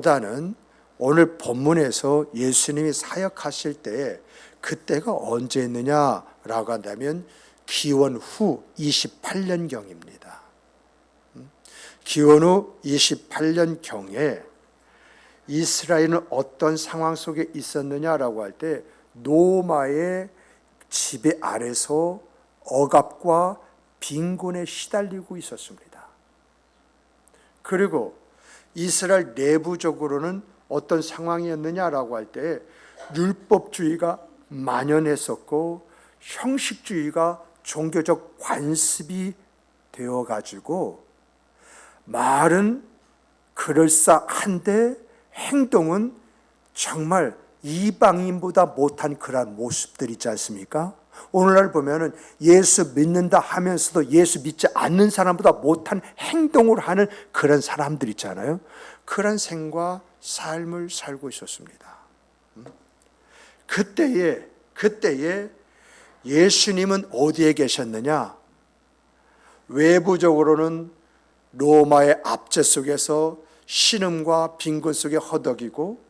보다는 오늘 본문에서 예수님이 사역하실 때 그때가 언제였느냐라고 한다면 기원 후 28년경입니다. 기원 후 28년경에 이스라엘은 어떤 상황 속에 있었느냐라고 할 때 로마의 지배 아래서 억압과 빈곤에 시달리고 있었습니다. 그리고 이스라엘 내부적으로는 어떤 상황이었느냐라고 할 때 율법주의가 만연했었고 형식주의가 종교적 관습이 되어가지고 말은 그럴싸한데 행동은 정말 이방인보다 못한 그러한 모습들 있지 않습니까? 오늘날 보면은 예수 믿는다 하면서도 예수 믿지 않는 사람보다 못한 행동을 하는 그런 사람들 있잖아요. 그런 생과 삶을 살고 있었습니다. 그때에 예수님은 어디에 계셨느냐? 외부적으로는 로마의 압제 속에서 신음과 빈곤 속에 허덕이고,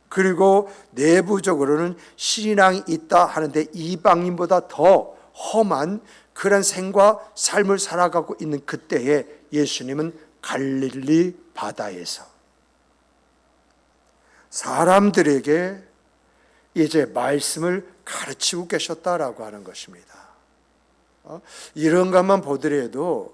그리고 내부적으로는 신앙이 있다 하는데 이방인보다 더 험한 그런 생과 삶을 살아가고 있는 그때에 예수님은 갈릴리 바다에서 사람들에게 이제 말씀을 가르치고 계셨다라고 하는 것입니다. 이런 것만 보더라도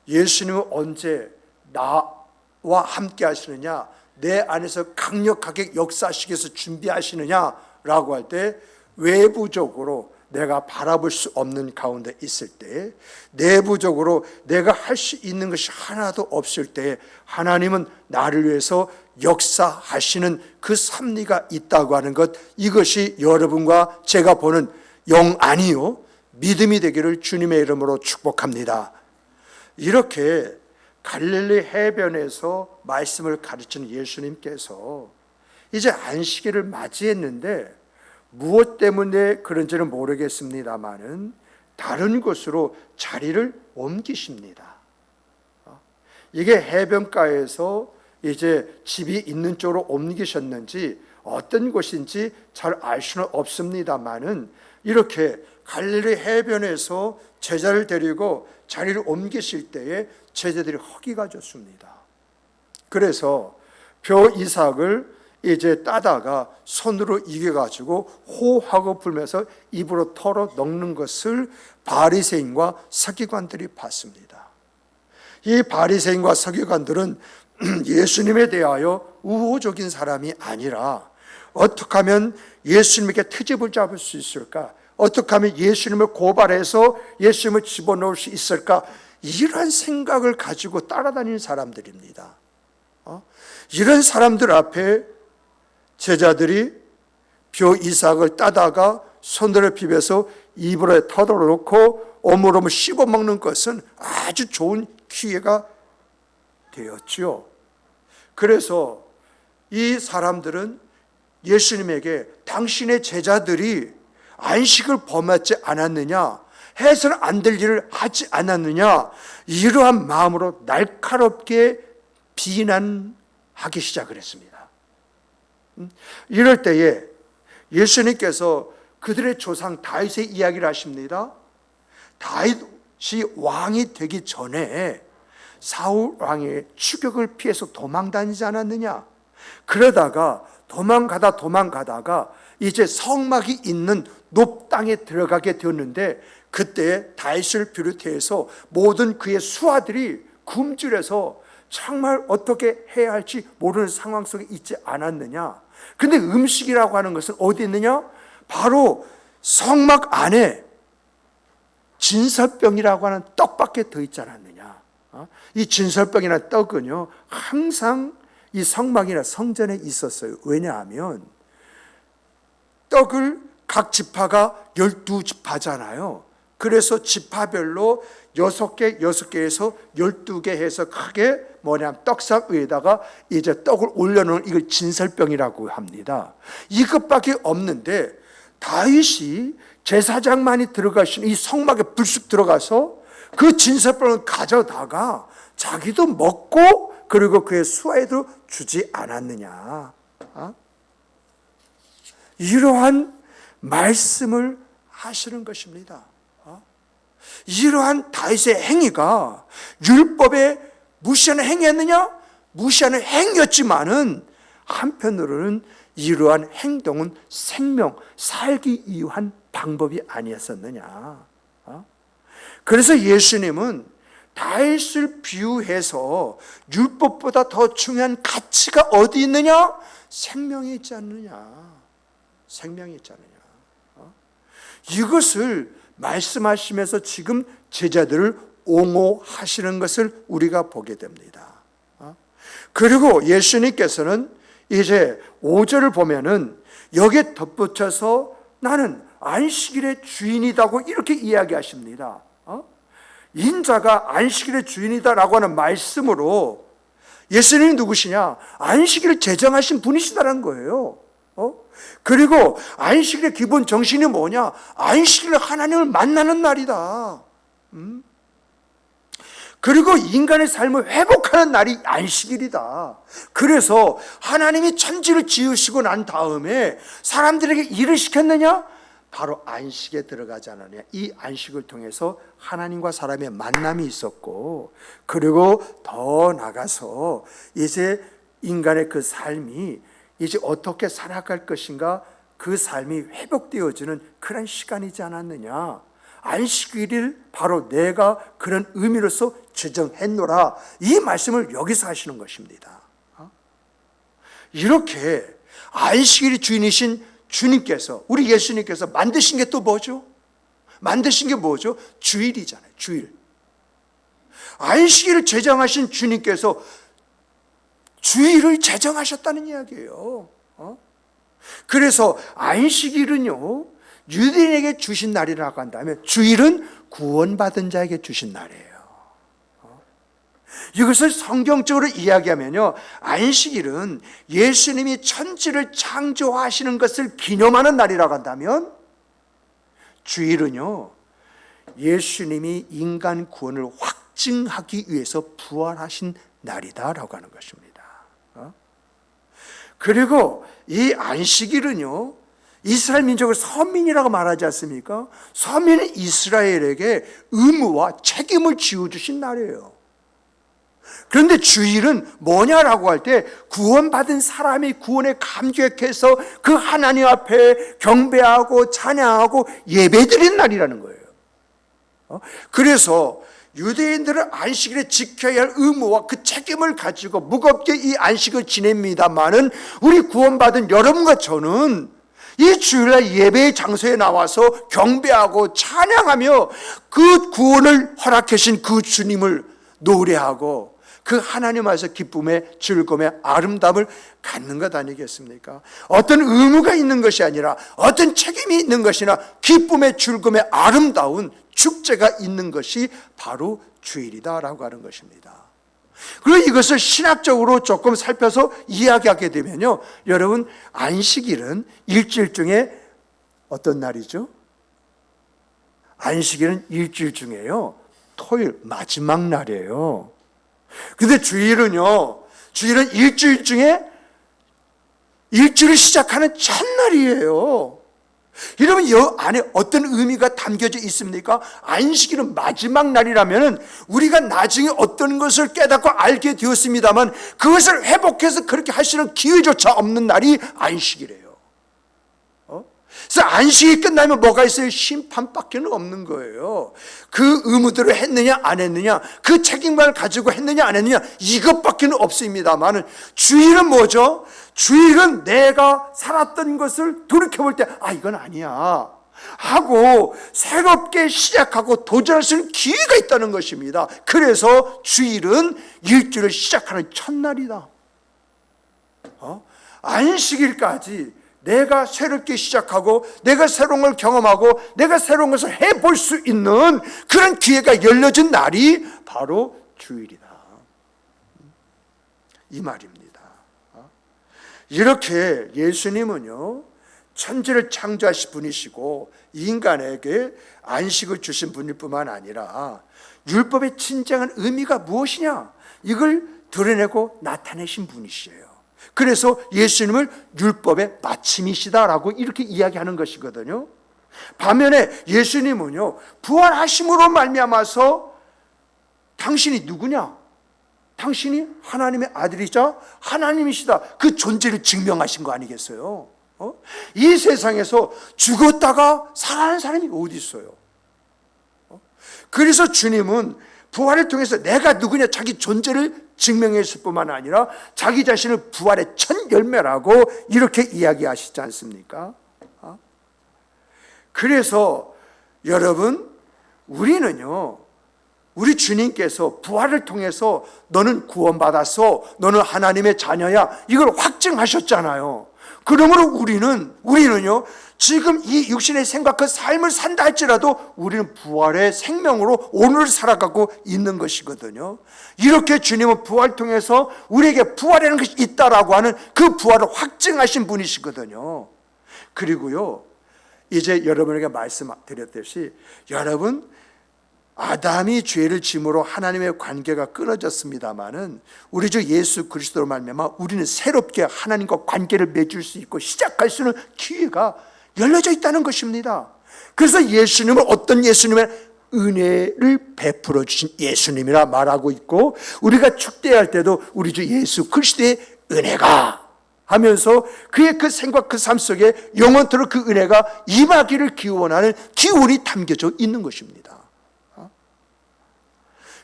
예수님은 언제 나와 함께 하시느냐, 내 안에서 강력하게 역사하시기 위해서 준비하시느냐라고 할 때 외부적으로 내가 바라볼 수 없는 가운데 있을 때, 내부적으로 내가 할 수 있는 것이 하나도 없을 때 하나님은 나를 위해서 역사하시는 그 섭리가 있다고 하는 것, 이것이 여러분과 제가 보는 영 아니요 믿음이 되기를 주님의 이름으로 축복합니다. 이렇게 갈릴리 해변에서 말씀을 가르치는 예수님께서 이제 안식일을 맞이했는데 무엇 때문에 그런지는 모르겠습니다만은 다른 곳으로 자리를 옮기십니다. 이게 해변가에서 이제 집이 있는 쪽으로 옮기셨는지 어떤 곳인지 잘 알 수는 없습니다만은 이렇게 갈릴리 해변에서 제자를 데리고 자리를 옮기실 때에 제자들이 허기가 졌습니다. 그래서 벼 이삭을 이제 따다가 손으로 이겨가지고 호하고 불면서 입으로 털어 넣는 것을 바리새인과 서기관들이 봤습니다. 이 바리새인과 서기관들은 예수님에 대하여 우호적인 사람이 아니라 어떻게 하면 예수님에게 트집을 잡을 수 있을까? 어떻게 하면 예수님을 고발해서 예수님을 집어넣을 수 있을까? 이런 생각을 가지고 따라다니는 사람들입니다. 이런 사람들 앞에 제자들이 벼 이삭을 따다가 손으로 비벼서 입으로 터들어 놓고 오물오물 씹어 먹는 것은 아주 좋은 기회가 되었죠. 그래서 이 사람들은 예수님에게 당신의 제자들이 안식을 범하지 않았느냐, 해서는 안 될 일을 하지 않았느냐, 이러한 마음으로 날카롭게 비난하기 시작을 했습니다. 이럴 때에 예수님께서 그들의 조상 다윗의 이야기를 하십니다. 다윗이 왕이 되기 전에 사울 왕의 추격을 피해서 도망 다니지 않았느냐. 그러다가 도망가다가 이제 성막이 있는 높 땅에 들어가게 되었는데 그때 다윗을 비롯해서 모든 그의 수하들이 굶주려서 정말 어떻게 해야 할지 모르는 상황 속에 있지 않았느냐. 근데 음식이라고 하는 것은 어디 있느냐? 바로 성막 안에 진설병이라고 하는 떡밖에 더 있지 않았느냐. 이 진설병이라는 떡은요 항상 이 성막이나 성전에 있었어요. 왜냐하면 떡을 각 지파가 12지파잖아요. 그래서 지파별로 6개에서 12개 해서 크게 떡상 위에다가 이제 떡을 올려놓은 이걸 진설병이라고 합니다. 이것밖에 없는데 다윗이 제사장만이 들어가신 이 성막에 불쑥 들어가서 그 진설병을 가져다가 자기도 먹고 그리고 그의 수하에도 주지 않았느냐. 이러한 말씀을 하시는 것입니다. 이러한 다윗의 행위가 율법에 무시하는 행위였느냐? 무시하는 행위였지만은 한편으로는 이러한 행동은 생명, 살기 위한 방법이 아니었었느냐. 그래서 예수님은 다윗을 비유해서 율법보다 더 중요한 가치가 어디 있느냐? 생명이 있지 않느냐. 생명이 있지 않느냐. 이것을 말씀하시면서 지금 제자들을 옹호하시는 것을 우리가 보게 됩니다. 그리고 예수님께서는 이제 5절을 보면은 여기에 덧붙여서 나는 안식일의 주인이다고 이렇게 이야기하십니다. 인자가 안식일의 주인이다라고 하는 말씀으로 예수님이 누구시냐? 안식일을 제정하신 분이시다라는 거예요. 그리고 안식일의 기본 정신이 뭐냐? 안식일은 하나님을 만나는 날이다. 그리고 인간의 삶을 회복하는 날이 안식일이다. 그래서 하나님이 천지를 지으시고 난 다음에 사람들에게 일을 시켰느냐? 바로 안식에 들어가지 않았느냐. 이 안식을 통해서 하나님과 사람의 만남이 있었고, 그리고 더 나가서 이제 인간의 그 삶이 이제 어떻게 살아갈 것인가, 그 삶이 회복되어지는 그런 시간이지 않았느냐. 안식일을 바로 내가 그런 의미로서 제정했노라. 이 말씀을 여기서 하시는 것입니다. 이렇게 안식일이 주인이신 주님께서, 우리 예수님께서 만드신 게 또 뭐죠? 만드신 게 뭐죠? 주일이잖아요. 주일. 안식일을 제정하신 주님께서 주일을 제정하셨다는 이야기예요. 그래서 안식일은요, 유대인에게 주신 날이라고 한다면 주일은 구원받은 자에게 주신 날이에요. 이것을 성경적으로 이야기하면요, 안식일은 예수님이 천지를 창조하시는 것을 기념하는 날이라고 한다면, 주일은요, 예수님이 인간 구원을 확증하기 위해서 부활하신 날이다라고 하는 것입니다. 그리고 이 안식일은요, 이스라엘 민족을 선민이라고 말하지 않습니까? 선민은 이스라엘에게 의무와 책임을 지어주신 날이에요. 그런데 주일은 뭐냐라고 할 때, 구원받은 사람이 구원에 감격해서 그 하나님 앞에 경배하고 찬양하고 예배드린 날이라는 거예요. 그래서 유대인들은 안식일에 지켜야 할 의무와 그 책임을 가지고 무겁게 이 안식을 지냅니다마는, 우리 구원받은 여러분과 저는 이 주일날 예배의 장소에 나와서 경배하고 찬양하며 그 구원을 허락하신 그 주님을 노래하고 그 하나님 안에서 기쁨의 즐거움의 아름다움을 갖는 것 아니겠습니까? 어떤 의무가 있는 것이 아니라 어떤 책임이 있는 것이나 기쁨의 즐거움의 아름다운 축제가 있는 것이 바로 주일이다라고 하는 것입니다. 그리고 이것을 신학적으로 조금 살펴서 이야기하게 되면요, 여러분, 안식일은 일주일 중에 어떤 날이죠? 안식일은 일주일 중에요, 토요일 마지막 날이에요. 근데 주일은요, 주일은 일주일 중에 일주일을 시작하는 첫날이에요. 여러분, 이 안에 어떤 의미가 담겨져 있습니까? 안식일은 마지막 날이라면 우리가 나중에 어떤 것을 깨닫고 알게 되었습니다만 그것을 회복해서 그렇게 할 수 있는 기회조차 없는 날이 안식이래요. 그래서 안식이 끝나면 뭐가 있어요? 심판밖에 없는 거예요. 그 의무대로 했느냐 안 했느냐, 그 책임감을 가지고 했느냐 안 했느냐, 이것밖에 없습니다만 주일은 뭐죠? 주일은 내가 살았던 것을 돌이켜볼 때 이건 아니야 하고 새롭게 시작하고 도전할 수 있는 기회가 있다는 것입니다. 그래서 주일은 일주일을 시작하는 첫날이다. 안식일까지 내가 새롭게 시작하고 내가 새로운 걸 경험하고 내가 새로운 것을 해볼 수 있는 그런 기회가 열려진 날이 바로 주일이다, 이 말입니다. 이렇게 예수님은요, 천지를 창조하신 분이시고 인간에게 안식을 주신 분일 뿐만 아니라 율법의 진정한 의미가 무엇이냐, 이걸 드러내고 나타내신 분이시에요. 그래서 예수님을 율법의 마침이시다라고 이렇게 이야기하는 것이거든요. 반면에 예수님은요, 부활하심으로 말미암아서 당신이 누구냐? 당신이 하나님의 아들이자 하나님이시다. 그 존재를 증명하신 거 아니겠어요? 이 세상에서 죽었다가 살아난 사람이 어디 있어요? 그래서 주님은 부활을 통해서 내가 누구냐 자기 존재를 증명했을 뿐만 아니라 자기 자신을 부활의 첫 열매라고 이렇게 이야기하시지 않습니까? 그래서 여러분, 우리는요, 우리 주님께서 부활을 통해서 너는 구원받았어, 너는 하나님의 자녀야, 이걸 확증하셨잖아요. 그러므로 우리는요, 지금 이 육신의 생각 그 삶을 산다 할지라도 우리는 부활의 생명으로 오늘 살아가고 있는 것이거든요. 이렇게 주님은 부활 통해서 우리에게 부활이라는 것이 있다라고 하는 그 부활을 확증하신 분이시거든요. 그리고요, 이제 여러분에게 말씀드렸듯이 여러분, 아담이 죄를 짐으로 하나님의 관계가 끊어졌습니다마는 우리 주 예수 그리스도로 말미암아 우리는 새롭게 하나님과 관계를 맺을 수 있고 시작할 수 있는 기회가 열려져 있다는 것입니다. 그래서 예수님을 어떤 예수님의 은혜를 베풀어 주신 예수님이라 말하고 있고, 우리가 축대할 때도 우리 주 예수 그리스도의 은혜가 하면서 그의 그 생각 그 삶 속에 영원토록 그 은혜가 임하기를 기원하는 기원이 담겨져 있는 것입니다.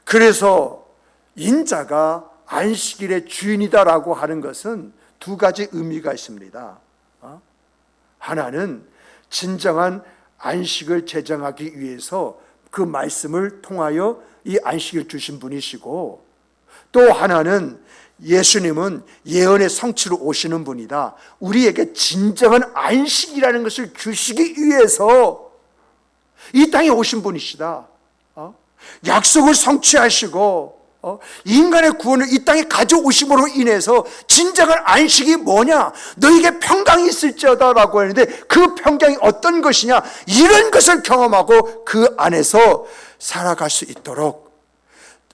그래서 인자가 안식일의 주인이다라고 하는 것은 두 가지 의미가 있습니다. 하나는 진정한 안식을 제정하기 위해서 그 말씀을 통하여 이 안식을 주신 분이시고, 또 하나는 예수님은 예언의 성취로 오시는 분이다. 우리에게 진정한 안식이라는 것을 주시기 위해서 이 땅에 오신 분이시다. 약속을 성취하시고 인간의 구원을 이 땅에 가져오심으로 인해서 진정한 안식이 뭐냐? 너에게 평강이 있을지어다 라고 하는데, 그 평강이 어떤 것이냐? 이런 것을 경험하고 그 안에서 살아갈 수 있도록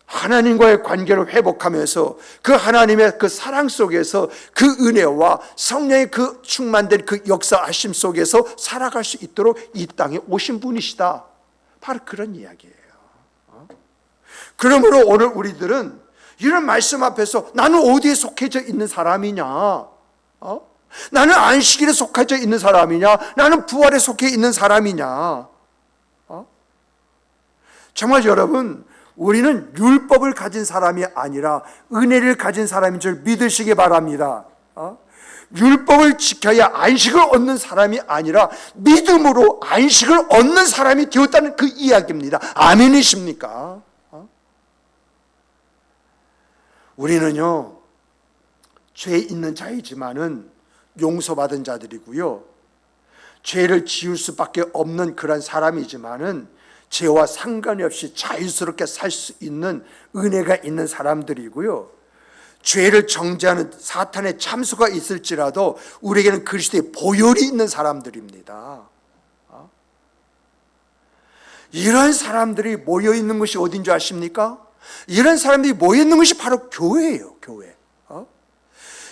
하나님과의 관계를 회복하면서 그 하나님의 그 사랑 속에서 그 은혜와 성령의 그 충만된 그 역사하심 속에서 살아갈 수 있도록 이 땅에 오신 분이시다. 바로 그런 이야기예요. 그러므로 오늘 우리들은 이런 말씀 앞에서 나는 어디에 속해져 있는 사람이냐? 나는 안식일에 속해져 있는 사람이냐? 나는 부활에 속해 있는 사람이냐? 정말 여러분, 우리는 율법을 가진 사람이 아니라 은혜를 가진 사람인 줄 믿으시기 바랍니다. 율법을 지켜야 안식을 얻는 사람이 아니라 믿음으로 안식을 얻는 사람이 되었다는 그 이야기입니다. 아멘이십니까? 우리는요, 죄 있는 자이지만은 용서받은 자들이고요, 죄를 지을 수밖에 없는 그런 사람이지만은 죄와 상관이 없이 자유스럽게 살 수 있는 은혜가 있는 사람들이고요, 죄를 정죄하는 사탄의 참수가 있을지라도 우리에게는 그리스도의 보혈이 있는 사람들입니다. 이런 사람들이 모여 있는 것이 어딘 줄 아십니까? 이런 사람들이 모여 있는 것이 바로 교회예요. 교회.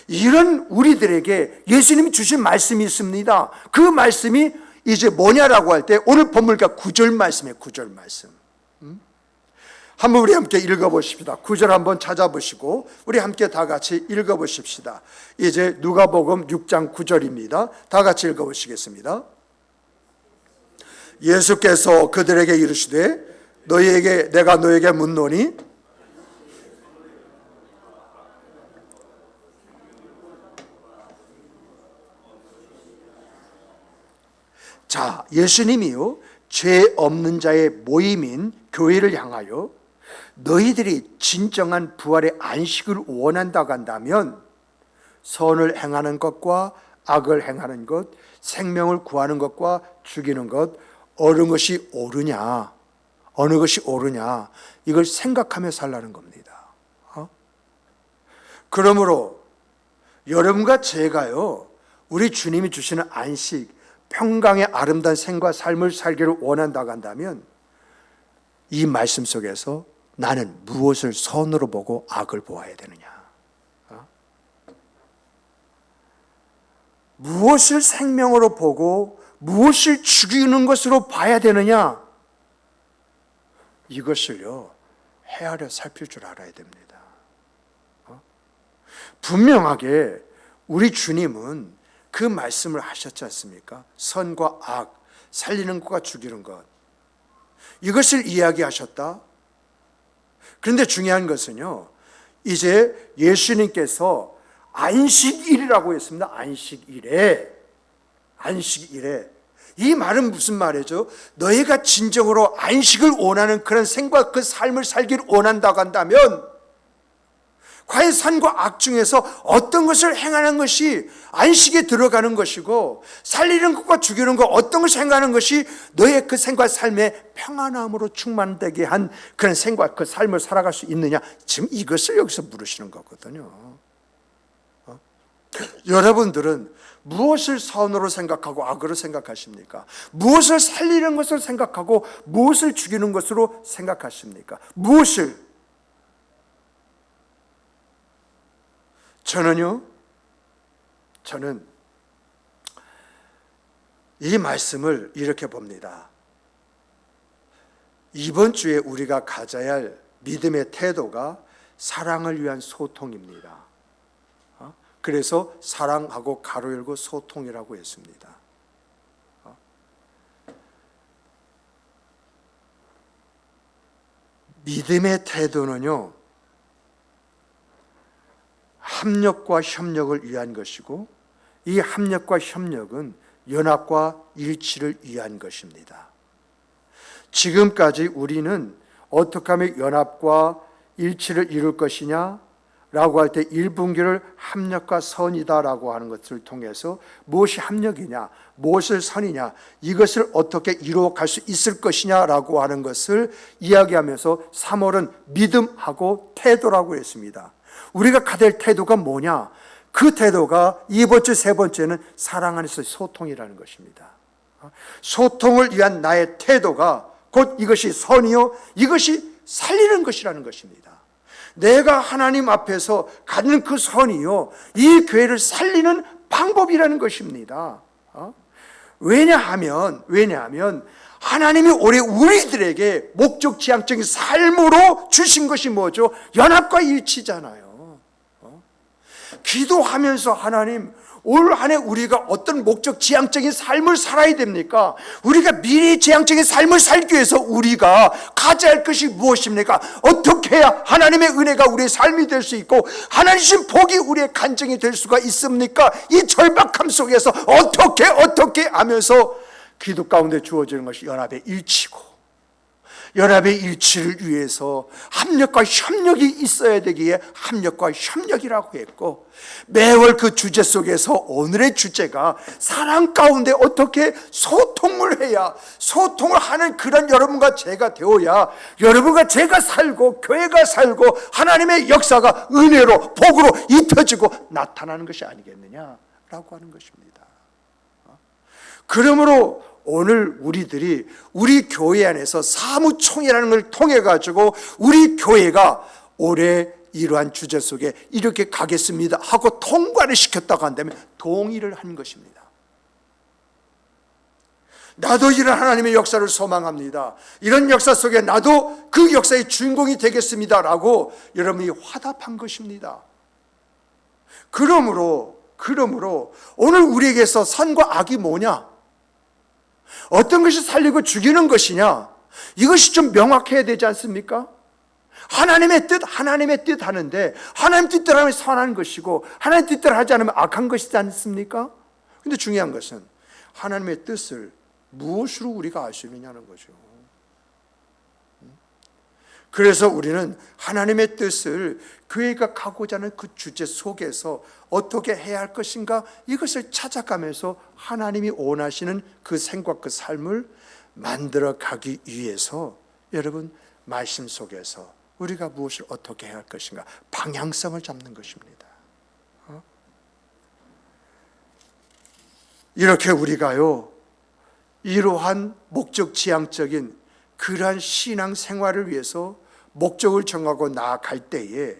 이런 우리들에게 예수님이 주신 말씀이 있습니다. 그 말씀이 이제 뭐냐라고 할 때 오늘 본문과 9절 말씀이에요. 9절 말씀. 한번 우리 함께 읽어보십시다. 9절 한번 찾아보시고 우리 함께 다 같이 읽어보십시다. 이제 누가복음 6장 9절입니다. 다 같이 읽어보시겠습니다. 예수께서 그들에게 이르시되 내가 너에게 묻노니 자, 예수님이요, 죄 없는 자의 모임인 교회를 향하여 너희들이 진정한 부활의 안식을 원한다고 한다면 선을 행하는 것과 악을 행하는 것, 생명을 구하는 것과 죽이는 것, 어느 것이 옳으냐, 이걸 생각하며 살라는 겁니다. 그러므로 여러분과 제가요, 우리 주님이 주시는 안식, 평강의 아름다운 생과 삶을 살기를 원한다고 한다면 이 말씀 속에서 나는 무엇을 선으로 보고 악을 보아야 되느냐, 무엇을 생명으로 보고 무엇을 죽이는 것으로 봐야 되느냐? 이것을요, 헤아려 살필 줄 알아야 됩니다. 분명하게 우리 주님은 그 말씀을 하셨지 않습니까? 선과 악, 살리는 것과 죽이는 것, 이것을 이야기하셨다. 그런데 중요한 것은요, 이제 예수님께서 안식일이라고 했습니다. 안식일에. 이 말은 무슨 말이죠? 너희가 진정으로 안식을 원하는 그런 생각, 그 삶을 살기를 원한다고 한다면 과연 선과 악 중에서 어떤 것을 행하는 것이 안식에 들어가는 것이고, 살리는 것과 죽이는 것 어떤 것을 행하는 것이 너의 그 생과 삶의 평안함으로 충만되게 한 그런 생과 그 삶을 살아갈 수 있느냐, 지금 이것을 여기서 물으시는 거거든요. 여러분들은 무엇을 선으로 생각하고 악으로 생각하십니까? 무엇을 살리는 것으로 생각하고 무엇을 죽이는 것으로 생각하십니까? 무엇을? 저는 이 말씀을 이렇게 봅니다. 이번 주에 우리가 가져야 할 믿음의 태도가 사랑을 위한 소통입니다. 그래서 사랑하고 가로 열고 소통이라고 했습니다. 믿음의 태도는요, 합력과 협력을 위한 것이고, 이 합력과 협력은 연합과 일치를 위한 것입니다. 지금까지 우리는 어떻게 하면 연합과 일치를 이룰 것이냐 라고 할 때 1분기를 합력과 선이다라고 하는 것을 통해서 무엇이 합력이냐, 무엇을 선이냐, 이것을 어떻게 이루어갈 수 있을 것이냐라고 하는 것을 이야기하면서 3월은 믿음하고 태도라고 했습니다. 우리가 가질 태도가 뭐냐? 그 태도가 이번 주 세 번째는 사랑 안에서 소통이라는 것입니다. 소통을 위한 나의 태도가 곧 이것이 선이요, 이것이 살리는 것이라는 것입니다. 내가 하나님 앞에서 갖는 그 선이요, 이 교회를 살리는 방법이라는 것입니다. 왜냐하면 하나님이 올해 우리들에게 목적 지향적인 삶으로 주신 것이 뭐죠? 연합과 일치잖아요. 기도하면서 하나님, 올 한 해 우리가 어떤 목적 지향적인 삶을 살아야 됩니까? 우리가 미래 지향적인 삶을 살기 위해서 우리가 가져야 할 것이 무엇입니까? 어떻게 해야 하나님의 은혜가 우리의 삶이 될 수 있고 하나님 주신 복이 우리의 간증이 될 수가 있습니까? 이 절박함 속에서 어떻게 하면서 기도 가운데 주어지는 것이 연합의 일치고, 연합의 일치를 위해서 합력과 협력이 있어야 되기에 합력과 협력이라고 했고, 매월 그 주제 속에서 오늘의 주제가 사랑 가운데 어떻게 소통을 해야, 소통을 하는 그런 여러분과 제가 되어야 여러분과 제가 살고 교회가 살고 하나님의 역사가 은혜로 복으로 잇어지고 나타나는 것이 아니겠느냐라고 하는 것입니다. 그러므로 오늘 우리들이 우리 교회 안에서 사무총회라는 걸 통해 가지고 우리 교회가 올해 이러한 주제 속에 이렇게 가겠습니다 하고 통과를 시켰다고 한다면 동의를 한 것입니다. 나도 이런 하나님의 역사를 소망합니다. 이런 역사 속에 나도 그 역사의 주인공이 되겠습니다라고 여러분이 화답한 것입니다. 그러므로 오늘 우리에게서 선과 악이 뭐냐? 어떤 것이 살리고 죽이는 것이냐? 이것이 좀 명확해야 되지 않습니까? 하나님의 뜻 하는데, 하나님 뜻대로 하면 선한 것이고 하나님 뜻대로 하지 않으면 악한 것이지 않습니까? 근데 중요한 것은 하나님의 뜻을 무엇으로 우리가 알 수 있느냐는 거죠. 그래서 우리는 하나님의 뜻을 교회가 가고자 하는 그 주제 속에서 어떻게 해야 할 것인가, 이것을 찾아가면서 하나님이 원하시는 그 생각, 그 삶을 만들어 가기 위해서 여러분 말씀 속에서 우리가 무엇을 어떻게 해야 할 것인가 방향성을 잡는 것입니다. 이렇게 우리가요, 이러한 목적 지향적인 그러한 신앙 생활을 위해서 목적을 정하고 나아갈 때에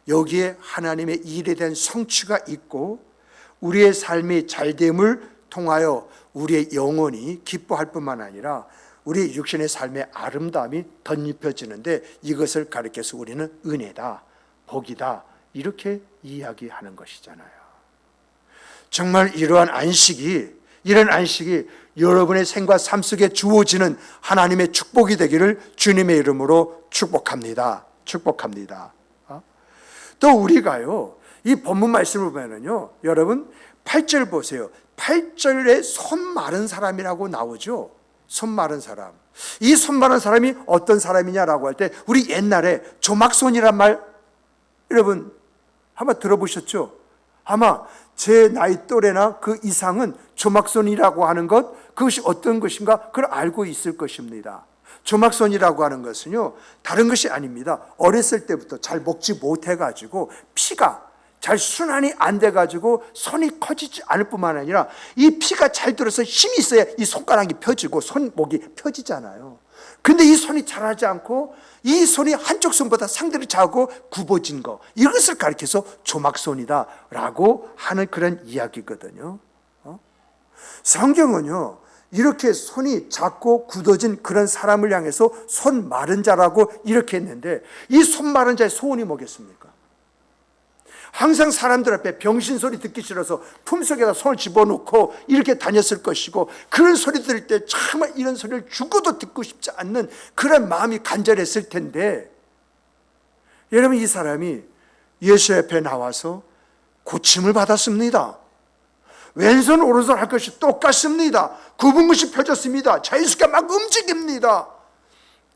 여기에 하나님의 일에 대한 성취가 있고 우리의 삶이 잘됨을 통하여 우리의 영혼이 기뻐할 뿐만 아니라 우리 육신의 삶의 아름다움이 덧입혀지는데, 이것을 가리켜서 우리는 은혜다, 복이다, 이렇게 이야기하는 것이잖아요. 정말 이런 안식이 여러분의 생과 삶 속에 주어지는 하나님의 축복이 되기를 주님의 이름으로 축복합니다. 또 우리가요, 이 본문 말씀을 보면요, 여러분 8절 보세요. 8절에 손 마른 사람이라고 나오죠. 손 마른 사람. 이 손 마른 사람이 어떤 사람이냐라고 할 때, 우리 옛날에 조막손이란 말 여러분 한번 들어보셨죠? 아마 제 나이 또래나 그 이상은 조막손이라고 하는 것, 그것이 어떤 것인가 그걸 알고 있을 것입니다. 조막손이라고 하는 것은요, 다른 것이 아닙니다. 어렸을 때부터 잘 먹지 못해가지고 피가 잘 순환이 안 돼가지고 손이 커지지 않을 뿐만 아니라, 이 피가 잘 들어서 힘이 있어야 이 손가락이 펴지고 손목이 펴지잖아요. 근데 이 손이 자라지 않고 이 손이 한쪽 손보다 상대로 작고 굽어진 거, 이것을 가리켜서 조막손이다라고 하는 그런 이야기거든요. 성경은요, 이렇게 손이 작고 굳어진 그런 사람을 향해서 손 마른 자라고 이렇게 했는데, 이 손 마른 자의 소원이 뭐겠습니까? 항상 사람들 앞에 병신 소리 듣기 싫어서 품속에다 손을 집어넣고 이렇게 다녔을 것이고, 그런 소리 들을 때 정말 이런 소리를 죽어도 듣고 싶지 않는 그런 마음이 간절했을 텐데, 여러분 이 사람이 예수 앞에 나와서 고침을 받았습니다. 왼손 오른손 할 것이 똑같습니다. 굽은 것이 펴졌습니다. 자유스럽게 막 움직입니다.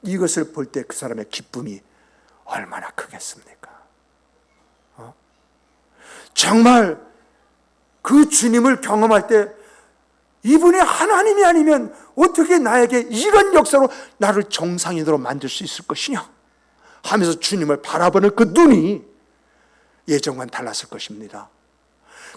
이것을 볼 때 그 사람의 기쁨이 얼마나 크겠습니까? 정말 그 주님을 경험할 때, 이분이 하나님이 아니면 어떻게 나에게 이런 역사로 나를 정상인으로 만들 수 있을 것이냐 하면서 주님을 바라보는 그 눈이 예전과는 달랐을 것입니다.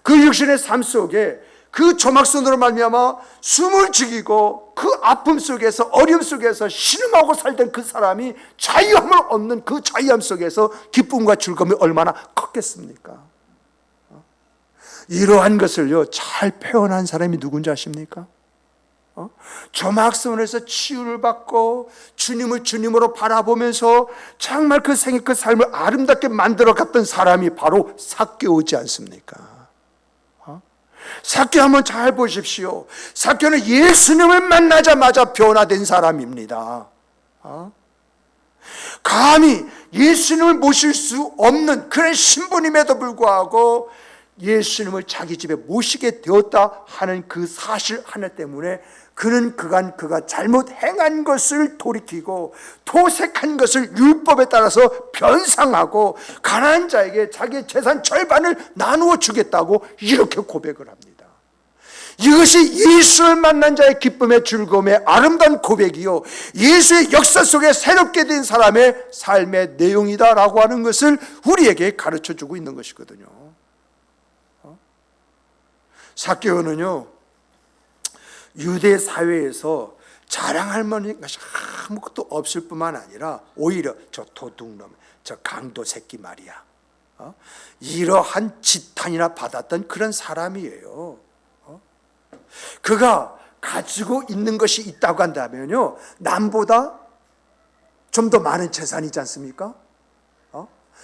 그 육신의 삶 속에 그 조막손으로 말미암아 숨을 죽이고 그 아픔 속에서, 어려움 속에서 신음하고 살던 그 사람이 자유함을 얻는 그 자유함 속에서 기쁨과 즐거움이 얼마나 컸겠습니까? 이러한 것을요, 잘 표현한 사람이 누군지 아십니까? 조막손에서 치유를 받고 주님을 주님으로 바라보면서 정말 그 생애 그 삶을 아름답게 만들어 갔던 사람이 바로 삭개오지 않습니까? 삭개 한번 잘 보십시오. 삭개는 예수님을 만나자마자 변화된 사람입니다. 감히 예수님을 모실 수 없는 그런 신분임에도 불구하고 예수님을 자기 집에 모시게 되었다 하는 그 사실 하나 때문에 그는 그가 잘못 행한 것을 돌이키고 토색한 것을 율법에 따라서 변상하고 가난한 자에게 자기의 재산 절반을 나누어 주겠다고 이렇게 고백을 합니다. 이것이 예수를 만난 자의 기쁨의 즐거움의 아름다운 고백이요, 예수의 역사 속에 새롭게 된 사람의 삶의 내용이다라고 하는 것을 우리에게 가르쳐주고 있는 것이거든요. 삭개오는요, 유대 사회에서 자랑할 만한 것이 아무것도 없을 뿐만 아니라 오히려 저 도둑놈, 저 강도 새끼 말이야, 이러한 지탄이나 받았던 그런 사람이에요. 그가 가지고 있는 것이 있다고 한다면요, 남보다 좀 더 많은 재산이지 않습니까?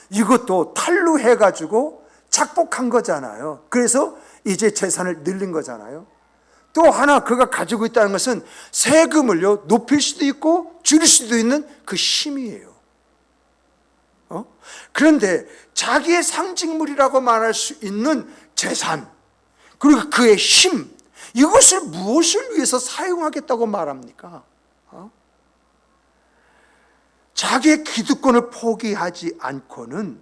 이것도 탈루 해가지고 착복한 거잖아요. 그래서 이제 재산을 늘린 거잖아요. 또 하나 그가 가지고 있다는 것은 세금을요, 높일 수도 있고 줄일 수도 있는 그 힘이에요. 그런데 자기의 상징물이라고 말할 수 있는 재산, 그리고 그의 힘, 이것을 무엇을 위해서 사용하겠다고 말합니까? 자기의 기득권을 포기하지 않고는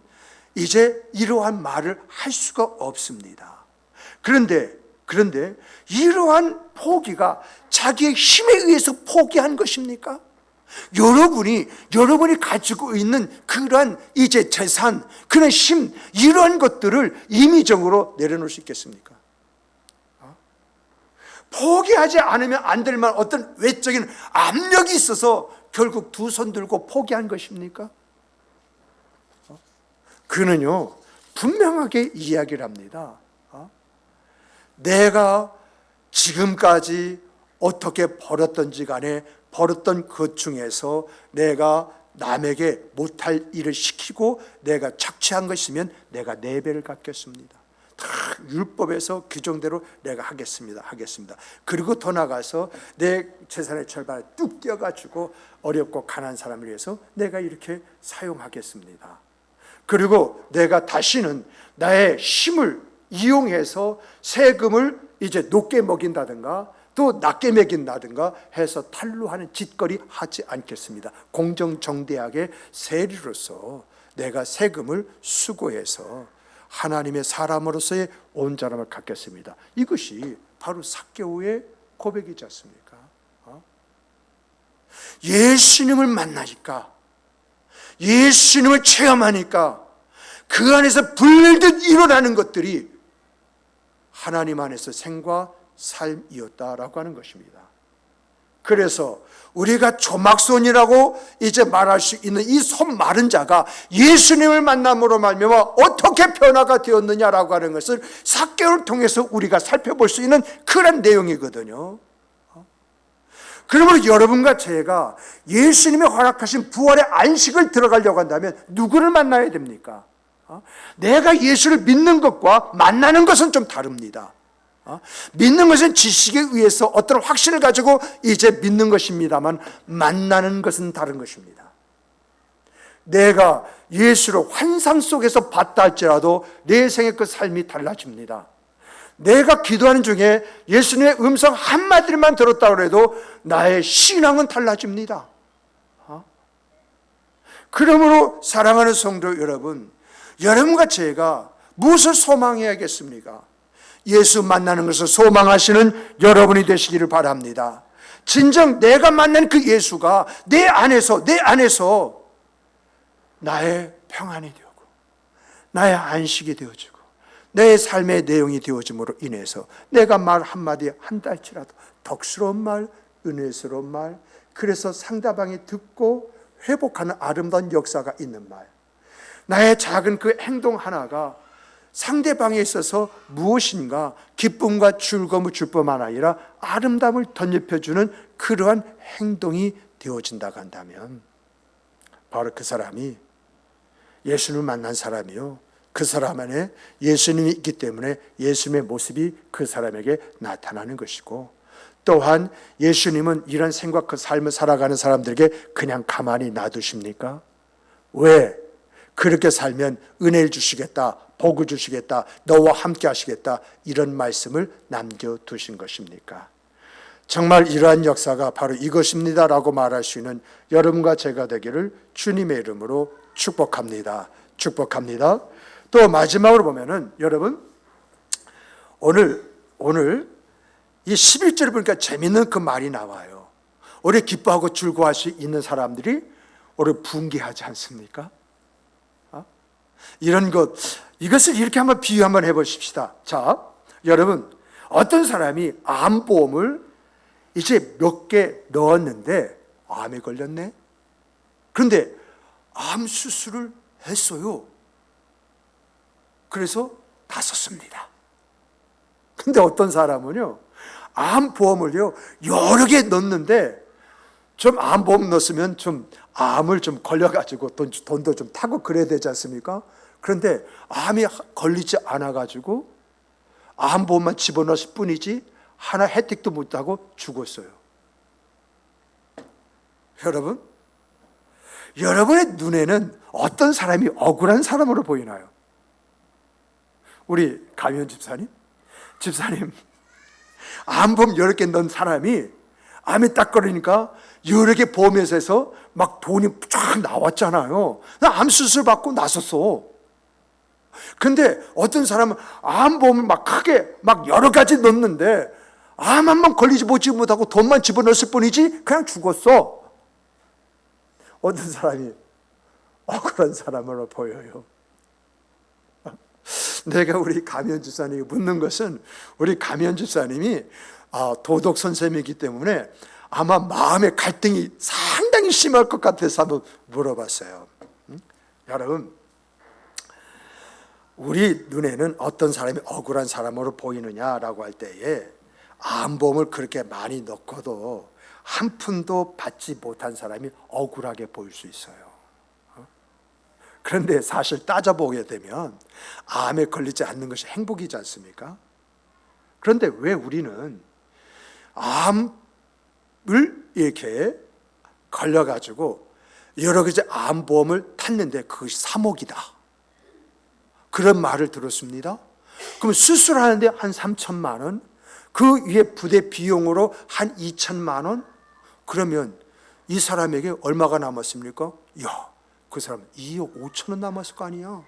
이제 이러한 말을 할 수가 없습니다. 그런데 이러한 포기가 자기의 힘에 의해서 포기한 것입니까? 여러분이 가지고 있는 그러한 이제 재산, 그런 힘, 이러한 것들을 임의적으로 내려놓을 수 있겠습니까? 포기하지 않으면 안 될 만한 어떤 외적인 압력이 있어서 결국 두 손 들고 포기한 것입니까? 그는요, 분명하게 이야기를 합니다. 내가 지금까지 어떻게 벌었던지 간에 벌었던 것 중에서 내가 남에게 못할 일을 시키고 내가 착취한 것이면 내가 4배를 갚겠습니다. 다 율법에서 규정대로 내가 하겠습니다. 그리고 더 나가서 내 재산의 절반을 뚝 떼어가지고 어렵고 가난한 사람을 위해서 내가 이렇게 사용하겠습니다. 그리고 내가 다시는 나의 힘을 이용해서 세금을 이제 높게 먹인다든가 또 낮게 먹인다든가 해서 탄로하는 짓거리 하지 않겠습니다. 공정정대하게 세리로서 내가 세금을 수고해서 하나님의 사람으로서의 온전함을 갖겠습니다. 이것이 바로 삭개오의 고백이지 않습니까? 예수님을 만나니까, 예수님을 체험하니까 그 안에서 불듯 일어나는 것들이 하나님 안에서 생과 삶이었다라고 하는 것입니다. 그래서 우리가 조막손이라고 이제 말할 수 있는 이 손 마른 자가 예수님을 만남으로 말미암아 어떻게 변화가 되었느냐라고 하는 것을 삭개오를 통해서 우리가 살펴볼 수 있는 그런 내용이거든요. 그러므로 여러분과 제가 예수님이 허락하신 부활의 안식을 들어가려고 한다면 누구를 만나야 됩니까? 내가 예수를 믿는 것과 만나는 것은 좀 다릅니다. 믿는 것은 지식에 의해서 어떤 확신을 가지고 이제 믿는 것입니다만 만나는 것은 다른 것입니다. 내가 예수를 환상 속에서 봤다 할지라도 내 생의 그 삶이 달라집니다. 내가 기도하는 중에 예수님의 음성 한마디만 들었다고 해도 나의 신앙은 달라집니다. 그러므로 사랑하는 성도 여러분, 여러분과 제가 무엇을 소망해야겠습니까? 예수 만나는 것을 소망하시는 여러분이 되시기를 바랍니다. 진정 내가 만난 그 예수가 내 안에서 나의 평안이 되고 나의 안식이 되어지고 내 삶의 내용이 되어짐으로 인해서 내가 말 한마디 한다 할지라도 덕스러운 말, 은혜스러운 말, 그래서 상대방이 듣고 회복하는 아름다운 역사가 있는 말, 나의 작은 그 행동 하나가 상대방에 있어서 무엇인가 기쁨과 즐거움을 줄 뿐만 아니라 아름다움을 덧입혀주는 그러한 행동이 되어진다고 한다면 바로 그 사람이 예수님을 만난 사람이요, 그 사람 안에 예수님이 있기 때문에 예수님의 모습이 그 사람에게 나타나는 것이고, 또한 예수님은 이런 생각 그 삶을 살아가는 사람들에게 그냥 가만히 놔두십니까? 왜? 그렇게 살면 은혜를 주시겠다, 복을 주시겠다, 너와 함께 하시겠다, 이런 말씀을 남겨두신 것입니까? 정말 이러한 역사가 바로 이것입니다라고 말할 수 있는 여러분과 제가 되기를 주님의 이름으로 축복합니다. 또 마지막으로 보면은 여러분, 오늘 이 11절을 보니까 재밌는 그 말이 나와요. 우리 기뻐하고 즐거워할 수 있는 사람들이 우리 분개하지 않습니까? 이런 것, 이것을 이렇게 한번 비유 한번 해보십시다. 자, 여러분, 어떤 사람이 암보험을 이제 몇 개 넣었는데 암에 걸렸네? 그런데 암 수술을 했어요. 그래서 다 썼습니다. 근데 어떤 사람은요, 암보험을요 여러 개 넣었는데 좀 암보험 넣었으면 좀 암을 좀 걸려가지고 돈도 좀 타고 그래야 되지 않습니까? 그런데 암이 걸리지 않아가지고 암보험만 집어넣었을 뿐이지 하나 혜택도 못하고 죽었어요. 여러분, 여러분의 눈에는 어떤 사람이 억울한 사람으로 보이나요? 우리 가면 집사님 암보험 여러 개 넣은 사람이 암이 딱 걸리니까 여러 개 보험회사에서 막 돈이 쫙 나왔잖아요. 나 암 수술 받고 나섰어. 근데 어떤 사람은 암보험을 막 크게 막 여러 가지 넣는데 암 한 번 걸리지 못하고 돈만 집어넣었을 뿐이지 그냥 죽었어. 어떤 사람이 억울한 사람으로 보여요. 내가 우리 가면 집사님이 묻는 것은, 우리 가면 집사님이 도덕 선생님이기 때문에 아마 마음의 갈등이 상당히 심할 것 같아서 한번 물어봤어요. 여러분, 우리 눈에는 어떤 사람이 억울한 사람으로 보이느냐라고 할 때에 암보험을 그렇게 많이 넣고도 한 푼도 받지 못한 사람이 억울하게 보일 수 있어요. 그런데 사실 따져보게 되면 암에 걸리지 않는 것이 행복이지 않습니까? 그런데 왜 우리는 암을 이렇게 걸려가지고 여러 가지 암보험을 탔는데 그것이 3억이다, 그런 말을 들었습니다. 그럼 수술하는데 한 3천만 원, 그 위에 부대 비용으로 한 2천만 원, 그러면 이 사람에게 얼마가 남았습니까? 야, 그 사람 2억 5천 원 남았을 거 아니야.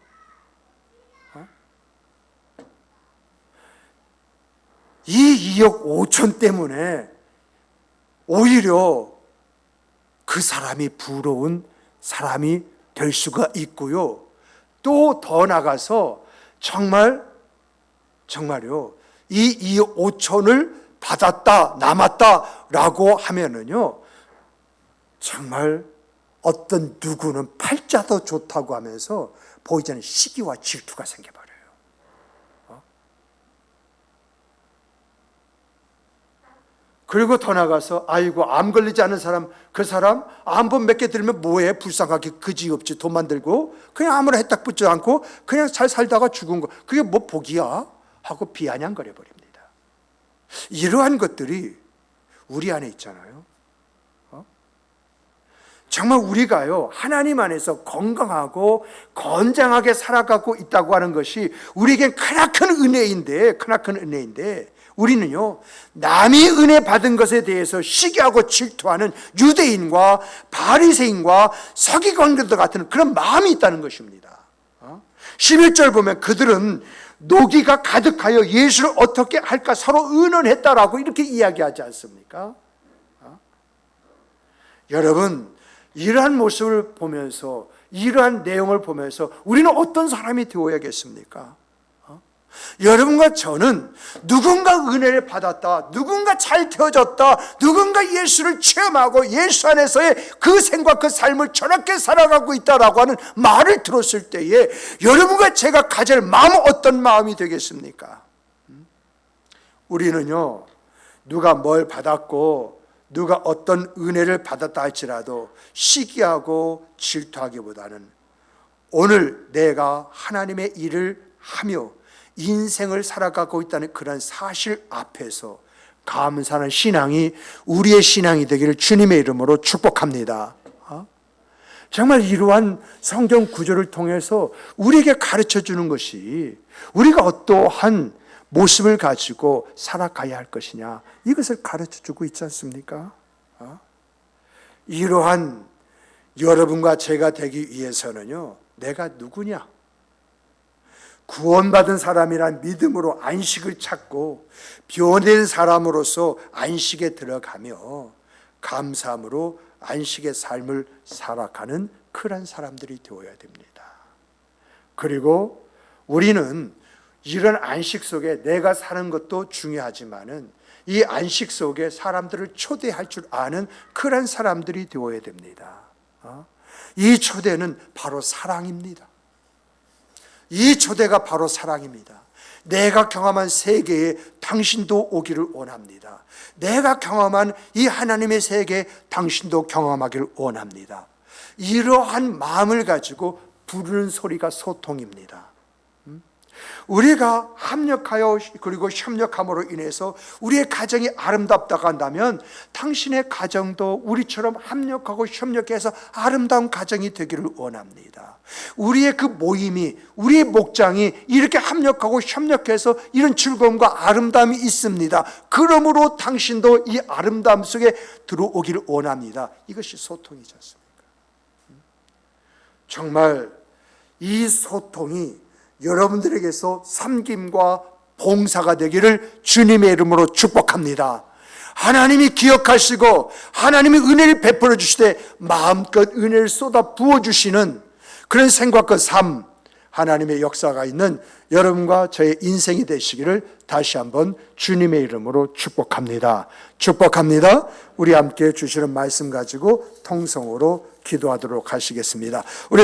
이 2억 5천 때문에 오히려 그 사람이 부러운 사람이 될 수가 있고요. 또 더 나가서 정말요, 이 2억 5천을 받았다, 남았다라고 하면은요, 정말 어떤 누구는 팔자도 좋다고 하면서 보이지 않는 시기와 질투가 생겨버려요. 그리고 더 나가서 아이고 암 걸리지 않은 사람, 그 사람 암본 몇 개 들으면 뭐해, 불쌍하게 그지없지, 돈만 들고 그냥 아무나 혜택 붙지 않고 그냥 잘 살다가 죽은 거, 그게 뭐 복이야 하고 비아냥거려 버립니다. 이러한 것들이 우리 안에 있잖아요. 정말 우리가요, 하나님 안에서 건강하고 건장하게 살아가고 있다고 하는 것이 우리에겐 크나큰 은혜인데 우리는요, 남이 은혜 받은 것에 대해서 시기하고 질투하는 유대인과 바리새인과 서기관들 같은 그런 마음이 있다는 것입니다. 11절 보면 그들은 노기가 가득하여 예수를 어떻게 할까 서로 의논했다라고 이렇게 이야기하지 않습니까? 여러분, 이러한 모습을 보면서, 이러한 내용을 보면서 우리는 어떤 사람이 되어야겠습니까? 여러분과 저는 누군가 은혜를 받았다, 누군가 잘 되어졌다, 누군가 예수를 체험하고 예수 안에서의 그 생과 그 삶을 저렇게 살아가고 있다라고 하는 말을 들었을 때에 여러분과 제가 가질 마음은 어떤 마음이 되겠습니까? 우리는요, 누가 뭘 받았고 누가 어떤 은혜를 받았다 할지라도 시기하고 질투하기보다는 오늘 내가 하나님의 일을 하며 인생을 살아가고 있다는 그런 사실 앞에서 감사하는 신앙이 우리의 신앙이 되기를 주님의 이름으로 축복합니다. 정말 이러한 성경 구절을 통해서 우리에게 가르쳐 주는 것이 우리가 어떠한 모습을 가지고 살아가야 할 것이냐, 이것을 가르쳐 주고 있지 않습니까? 이러한 여러분과 제가 되기 위해서는요, 내가 누구냐? 구원받은 사람이란 믿음으로 안식을 찾고 변된 사람으로서 안식에 들어가며 감사함으로 안식의 삶을 살아가는 그런 사람들이 되어야 됩니다. 그리고 우리는 이런 안식 속에 내가 사는 것도 중요하지만은 이 안식 속에 사람들을 초대할 줄 아는 그런 사람들이 되어야 됩니다. 이 초대는 바로 사랑입니다. 이 초대가 바로 사랑입니다. 내가 경험한 세계에 당신도 오기를 원합니다. 내가 경험한 이 하나님의 세계에 당신도 경험하기를 원합니다. 이러한 마음을 가지고 부르는 소리가 소통입니다. 우리가 합력하여 그리고 협력함으로 인해서 우리의 가정이 아름답다고 한다면 당신의 가정도 우리처럼 합력하고 협력해서 아름다운 가정이 되기를 원합니다. 우리의 그 모임이, 우리의 목장이 이렇게 합력하고 협력해서 이런 즐거움과 아름다움이 있습니다. 그러므로 당신도 이 아름다움 속에 들어오기를 원합니다. 이것이 소통이지 않습니까? 정말 이 소통이 여러분들에게서 섬김과 봉사가 되기를 주님의 이름으로 축복합니다. 하나님이 기억하시고 하나님이 은혜를 베풀어 주시되 마음껏 은혜를 쏟아 부어주시는 그런 생각과 삶, 하나님의 역사가 있는 여러분과 저의 인생이 되시기를 다시 한번 주님의 이름으로 축복합니다. 축복합니다. 우리 함께 주시는 말씀 가지고 통성으로 기도하도록 하시겠습니다. 우리